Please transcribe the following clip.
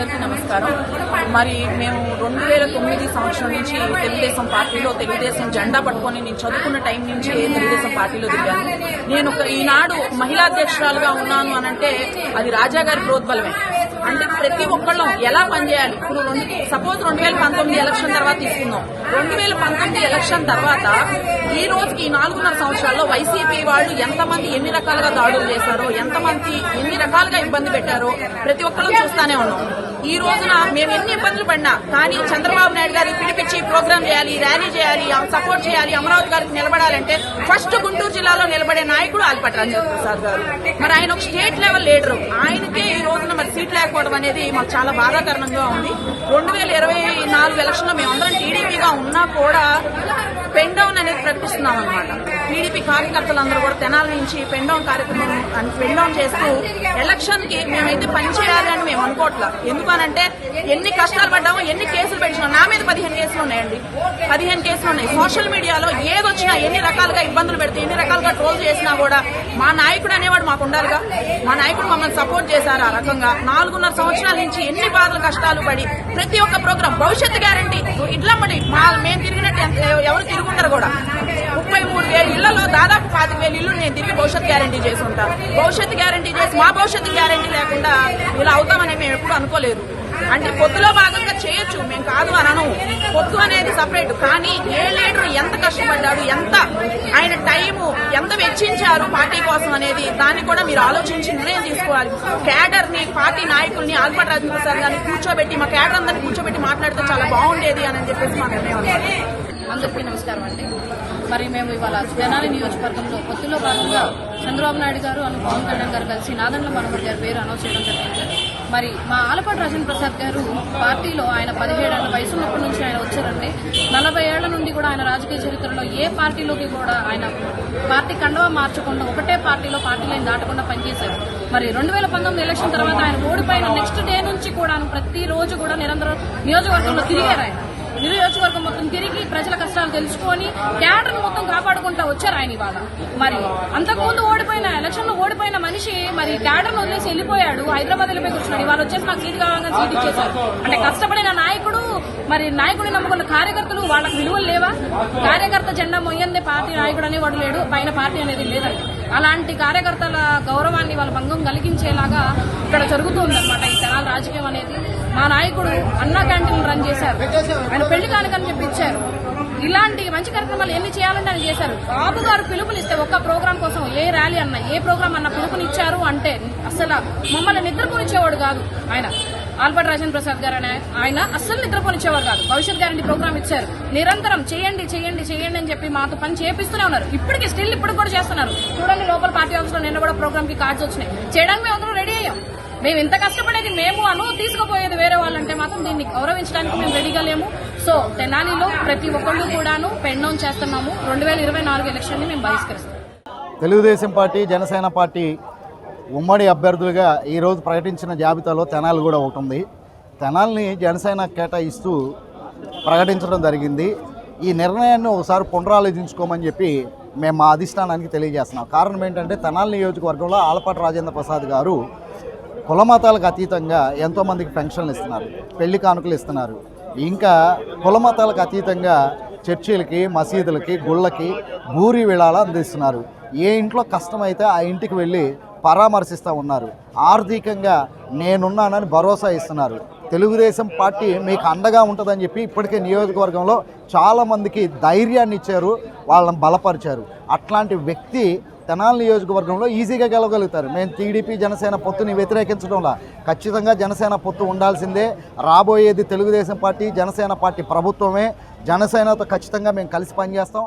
అందరికీ నమస్కారం. మరి మేము 2009 సంవత్సరం నుంచి తెలుగుదేశం పార్టీలో తెలుగుదేశం జెండా పట్టుకొని నేను చదువుకున్న టైం నుంచి తెలుగుదేశం పార్టీలో దిగాను. నేను ఈనాడు మహిళా అధ్యక్షురాలుగా ఉన్నాను అనంటే అది రాజా గారి ప్రోద్బలమే. అంటే ప్రతి ఒక్కళ్ళం ఎలా పనిచేయాలి. ఇప్పుడు సపోజ్ 2019 ఎలక్షన్ తర్వాత తీసుకుందాం. 2019 ఎలక్షన్ తర్వాత ఈ రోజుకి 4.5 సంవత్సరాల్లో వైసీపీ వాళ్ళు ఎంతమంది ఎన్ని రకాలుగా దాడులు చేశారో, ఎంతమంది ఎన్ని రకాలుగా ఇబ్బంది పెట్టారో ప్రతి ఒక్కళ్ళం చూస్తానే ఉన్నాం. ఈ రోజున మేము ఎన్ని ఇబ్బందులు పడినా కానీ చంద్రబాబు నాయుడు గారికి పిలిపించి ప్రోగ్రామ్ చేయాలి, ర్యాలీ చేయాలి, సపోర్ట్ చేయాలి, అమరావతి గారికి నిలబడాలంటే ఫస్ట్ గుంటూరు జిల్లాలో నిలబడే నాయకుడు ఆలపాటి రాజేంద్ర ప్రసాద్ గారు. మరి ఆయన ఒక స్టేట్ లెవెల్ లీడరు. ఆయనకే ఈ రోజున మరి సీట్ లేకపోవడం అనేది మాకు చాలా బాధాకరణంగా ఉంది. 2024 ఎలక్షన్ లో మేమందరం టీడీపీగా ఉన్నా కూడా పెన్ డౌన్ అనేది ప్రకటిస్తున్నాం అనమాట. టీడీపీ కార్యకర్తలందరూ కూడా తెనాల నుంచి పెన్ డౌన్ కార్యక్రమం పెన్ డౌన్ చేస్తూ ఎలక్షన్ కి మేమైతే పనిచేయాలి అని మేము అనుకోవట్లా. ఎందుకనంటే ఎన్ని కష్టాలు పడ్డామో, ఎన్ని కేసులు పెట్టినాం. నా మీద 15 కేసులు ఉన్నాయండి. 15 కేసులు ఉన్నాయి. సోషల్ మీడియాలో ఏదొచ్చినా ఎన్ని రకాలుగా ఇబ్బందులు పెడితే, ఎన్ని రకాలుగా ట్రోల్ చేసినా కూడా మా నాయకుడు అనేవాడు మాకు ఉండాలిగా. మా నాయకుడు మమ్మల్ని సపోర్ట్ చేశారు. ఆ రకంగా 4.5 సంవత్సరాల నుంచి ఎన్ని బాధలు కష్టాలు పడి ప్రతి ఒక్క ప్రోగ్రాం భవిష్యత్తు గ్యారంటీ ఇట్లమ్మడి మేము తిరిగినట్టు ఎవరు తిరుగుంటారు కూడా. 33,000 ఇళ్లలో దాదాపు 25,000 ఇళ్లు నేను తిరిగి భవిష్యత్ గ్యారంటీ చేసి ఉంటాను. భవిష్యత్తు గ్యారంటీ చేసి మా భవిష్యత్తు గ్యారంటీ లేకుండా ఇలా అవుతామని మేము ఎప్పుడు అనుకోలేదు. అంటే పొత్తులో భాగంగా చేయొచ్చు, మేము కాదు అనను. పొత్తు అనేది సపరేట్. కానీ ఏ లీడర్ ఎంత కష్టపడ్డాడు, ఎంత ఆయన టైము ఎంత వెచ్చించారు పార్టీ కోసం అనేది దాన్ని కూడా మీరు ఆలోచించి నిర్ణయం తీసుకోవాలి. క్యాడర్ ని, పార్టీ నాయకుల్ని, ఆలపాటి రాజేంద్ర ప్రసాద్ గారిని కూర్చోబెట్టి మా క్యాడర్ అందరినీ కూర్చోబెట్టి మాట్లాడితే చాలా బాగుండేది అని చెప్పేసి మా నిర్ణయం. అందరికీ నమస్కారం అండి. మరి మేము ఇవాళ తెనాలి నియోజకవర్గంలో పొత్తులో భాగంగా చంద్రబాబు నాయుడు గారు అని పవన్ కళ్యాణ్ గారు కలిసి నాదెండ్ల మనోహర్ గారి పేరు అనౌన్స్ చేయడం జరిగింది. మరి మా ఆలపాటి రాజేంద్ర ప్రసాద్ గారు పార్టీలో ఆయన 17 ఏళ్ల వయసు ఉన్నప్పటి నుంచి ఆయన వచ్చారండి. 40 ఏళ్ల నుండి కూడా ఆయన రాజకీయ చరిత్రలో ఏ పార్టీలోకి కూడా ఆయన పార్టీ కండవా మార్చకుండా ఒకటే పార్టీ లైన్ దాటకుండా పనిచేశారు. మరి 2019 ఎలక్షన్ తర్వాత ఆయన ఓడిపోయిన నెక్స్ట్ డే నుంచి కూడా ప్రతి రోజు కూడా నిరంతరం నియోజకవర్గంలో తిరిగారు. ఆయన నియోజకవర్గం మొత్తం తిరిగి ప్రజల కష్టాలు తెలుసుకొని క్యాడర్ మొత్తం కాపాడుకుంటూ వచ్చారు ఆయన. ఇవాళ మరి అంతకుముందు ఎలక్షన్ లో ఓడిపోయిన మనిషి మరి క్యాడర్ వదిలేసి వెళ్ళిపోయాడు, హైదరాబాద్ వెళ్ళిపోయి కూర్చున్నాడు. ఇవాళ వచ్చేసి నాకు సీట్ కావాలని సీట్ ఇచ్చేశారు. అంటే కష్టపడిన నాయకుడు, మరి నాయకుడిని నమ్ముకున్న కార్యకర్తలు వాళ్ళకి విలువలు లేవా? కార్యకర్త జెండా మొయ్యందే పార్టీ నాయకుడు అనేవాడు లేడు, పైన పార్టీ అనేది లేదండి. అలాంటి కార్యకర్తల గౌరవాన్ని వాళ్ళ భంగం కలిగించేలాగా ఇక్కడ జరుగుతుందన్నమాట ఈ తెనాలి రాజకీయం అనేది. మా నాయకుడు అన్నా క్యాంటీన్ రన్ చేశారు, ఆయన పెళ్లి కానుకని చెప్పి ఇచ్చారు. ఇలాంటి మంచి కార్యక్రమాలు ఎన్ని చేయాలంటే ఆయన చేశారు. బాబు గారు పిలుపునిస్తే ఒక్క ప్రోగ్రాం కోసం ఏ ర్యాలీ అన్నా, ఏ ప్రోగ్రాం అన్నా పిలుపునిచ్చారు అంటే అసలు మమ్మల్ని నిద్రపోనిచ్చేవాడు కాదు ఆయన. ఆలపాటి రాజేంద్ర ప్రసాద్ గారు ఆయన అస్సలు నిద్రపోనిచ్చేవారు కాదు. భవిష్యత్ గ్యారంటీ ప్రోగ్రామ్ ఇచ్చారు. నిరంతరం చేయండి చేయండి చేయండి అని చెప్పి మాతో పని చేపిస్తూనే ఉన్నారు. ఇప్పటికి స్టిల్ ఇప్పుడు కూడా చేస్తున్నారు. చూడండి, లోపల పార్టీ ఆఫీస్ లో నిన్న కూడా ప్రోగ్రామ్ కి కార్డ్స్ వచ్చినాయి. చేయడానికి మేము అందరం రెడీ అయ్యాం. మేము ఇంత కష్టపడేది మేము తీసుకుపోయేది వేరే వాళ్ళంటే మాత్రం దీన్ని గౌరవించడానికి మేము రెడీగా లేము. సో తెనాలిలో ప్రతి ఒక్కళ్ళు కూడాను పెన్ డౌన్ చేస్తున్నాము. 2024 ఎలక్షన్ ని మేము బహిష్కరిస్తాం. తెలుగుదేశం పార్టీ, జనసేన పార్టీ ఉమ్మడి అభ్యర్థులుగా ఈరోజు ప్రకటించిన జాబితాలో తెనాలి కూడా ఒకటి ఉంది. తెనాలిని జనసేన కేటాయిస్తూ ప్రకటించడం జరిగింది. ఈ నిర్ణయాన్ని ఒకసారి పునరాలోచించుకోమని చెప్పి మేము మా అధిష్టానానికి తెలియజేస్తున్నాం. కారణం ఏంటంటే తెనాలి నియోజకవర్గంలో ఆలపాటి రాజేంద్ర ప్రసాద్ గారు కులమతాలకు అతీతంగా ఎంతోమందికి పెన్షన్లు ఇస్తున్నారు, పెళ్లి కానుకలు ఇస్తున్నారు. ఇంకా కులమతాలకు అతీతంగా చర్చిలకి, మసీదులకి, గుళ్ళకి భూరి విళాలు అందిస్తున్నారు. ఏ ఇంట్లో కష్టమైతే ఆ ఇంటికి వెళ్ళి పరామర్శిస్తూ ఉన్నారు. ఆర్థికంగా నేనున్నానని భరోసా ఇస్తున్నారు. తెలుగుదేశం పార్టీ మీకు అండగా ఉంటుందని చెప్పి ఇప్పటికే నియోజకవర్గంలో చాలామందికి ధైర్యాన్ని ఇచ్చారు, వాళ్ళని బలపరిచారు. అట్లాంటి వ్యక్తి తెనాలి నియోజకవర్గంలో ఈజీగా గెలవగలుగుతారు. మేము టీడీపీ జనసేన పొత్తుని వ్యతిరేకించడంలా ఖచ్చితంగా జనసేన పొత్తు ఉండాల్సిందే. రాబోయేది తెలుగుదేశం పార్టీ, జనసేన పార్టీ ప్రభుత్వమే. జనసేనతో ఖచ్చితంగా మేము కలిసి పనిచేస్తాం.